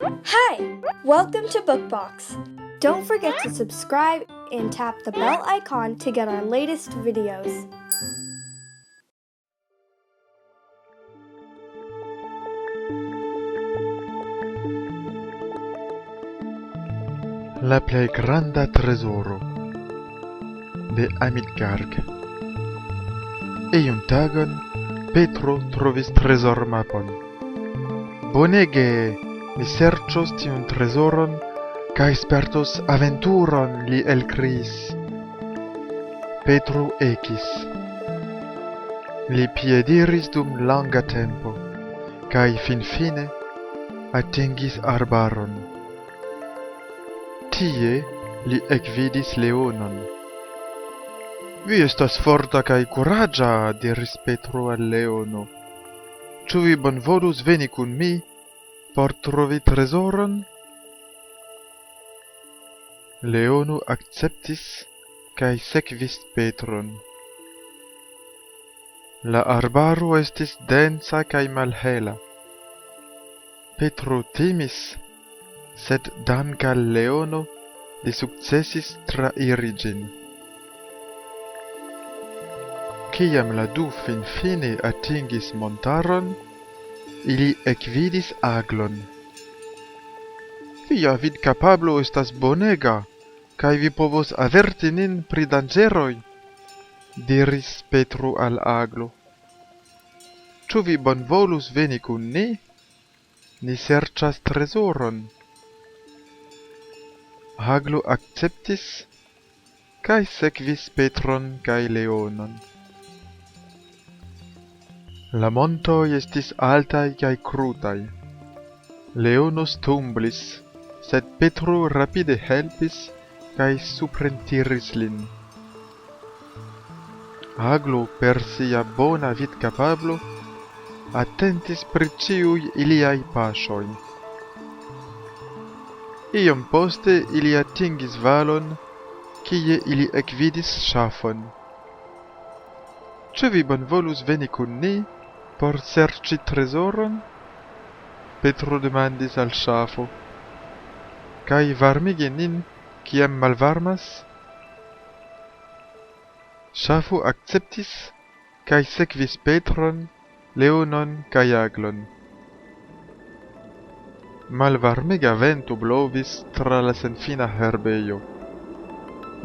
Hi! Welcome to Bookbox. Don't forget to subscribe and tap the bell icon to get our latest videos. La plej granda trezoro de Amilcarg. Iun tagon Petro trovis trezormapon. Bonege mi serĉos tiun trezoron kaj spertos aventuron, li elkriis. Petro ekis. Li piediris dum longa tempo kaj finfine atingis arbaron. Tie li ekvidis leonon. Vi estas forta kaj kuraĝa, diris Petro al leono. Ĉu vi bonvolus veni kun mi por trovi trezoron? Leono akceptis kaj sekvis Petron. La arbaro estis densa kaj malhela. Petro timis, sed dank al leono li sukcesis trairi ĝin. Kiam la du finfine atingis montaron, ili ekvidis aglon. Via vidkapablo estas bonega, kaj vi povos averti nin pri danĝeroj, diris Petro al aglo. Ĉu vi bonvolus veni kun ni? Ni serĉas trezoron. Aglo akceptis kaj sekvis Petron kaj leonon. La montoj estis altaj kaj krutaj. Leono stumblis, sed Petro rapide helpis kaj suprentiris lin. Aglo per sia bona vidkapablo atentis pri ĉiuj iliaj paŝoj. Iom poste ili atingis valon, kie ili ekvidis ŝafon. Ĉu vi bonvolus veni kun ni por serĉi trezoron? Petro demandis al ŝafo. Kaj varmigi nin, kiam malvarmas? Ŝafo akceptis kaj sekvis Petron, leonon kaj aglon. Malvarmega vento blovis tra la senfina herbejo.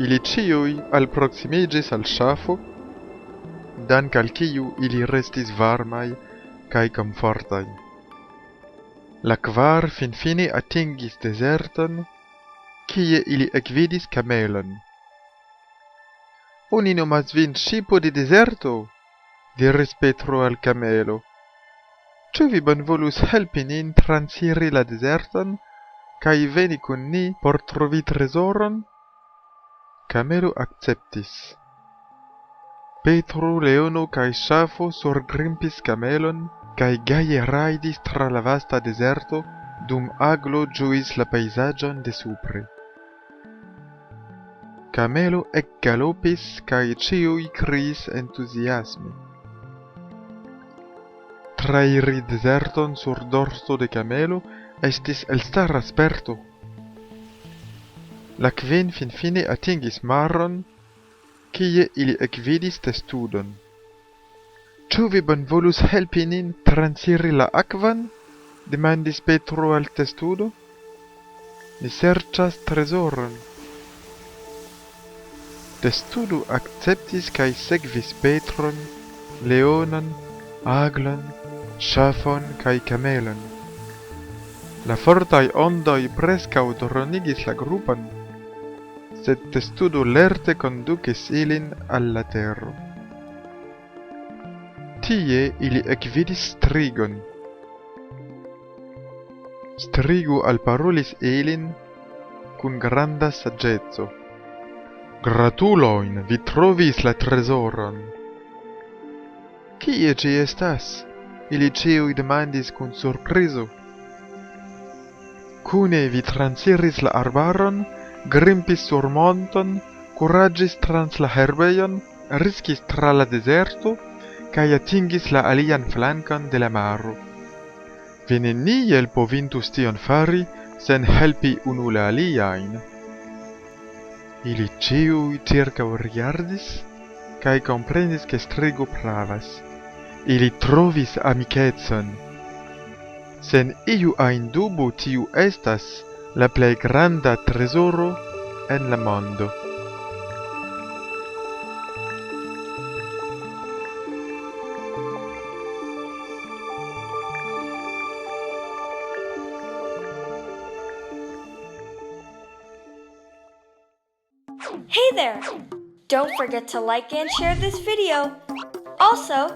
Ili ĉiuj alproksimiĝis al ŝafo, dank al kiu ili restis varmaj kaj komfortaj. La kvar finfine atingis dezerton, kie ili ekvidis kamelon. Oni nomas vin ŝipo de dezerto, diris Petro al kamelo. Ĉu vi bonvolus helpi nin transiri la dezerton kaj veni kun ni por trovi trezoron? Kamelo akceptis. Petro, leono kaj ŝafo surgrimpis kamelon kaj gaje rajdis tra la vasta dezerto, dum aglo ĝuis la pejzaĝon de supre. Kamelo ekgalopis kaj ĉiuj kriis entuziasme. Trairi dezerton sur dorso de kamelo estis elstara sperto. La kvin finfine atingis maron, kie ili ekvidis testudon. Ĉu vi bonvolus helpi nin transiri la akvan? Demandis Petro al testudo. Ni serĉas trezoron. Testudo akceptis kaj sekvis Petron, leonon, aglon, ŝafon kaj kamelon. La fortaj ondoj preskaŭ dronigis la grupon, sed testudo lerte kondukis ilin al la tero. Tie ili ekvidis strigon. Strigo alparolis ilin kun granda saĝeco. Gratulojn, vi trovis la trezoron. Kie ĝi estas? Ili ĉiuj demandis kun surprizo. Kune vi transiris la arbaron, grimpis sur monton, kuraĝis trans la herbejon, riskis tra la dezerto, kaj atingis la alian flankon de la maro. Vi neniel povintus tion fari sen helpi unu la aliajn. Ili ĉiuj ĉirkaŭrigardis kaj komprenis ke Strigo pravas. Ili trovis amikecon. Sen iu ajn dubo tiu estas la plej granda trezoro en la mondo. Hey there! Don't forget to like and share this video. Also,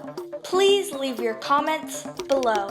please leave your comments below.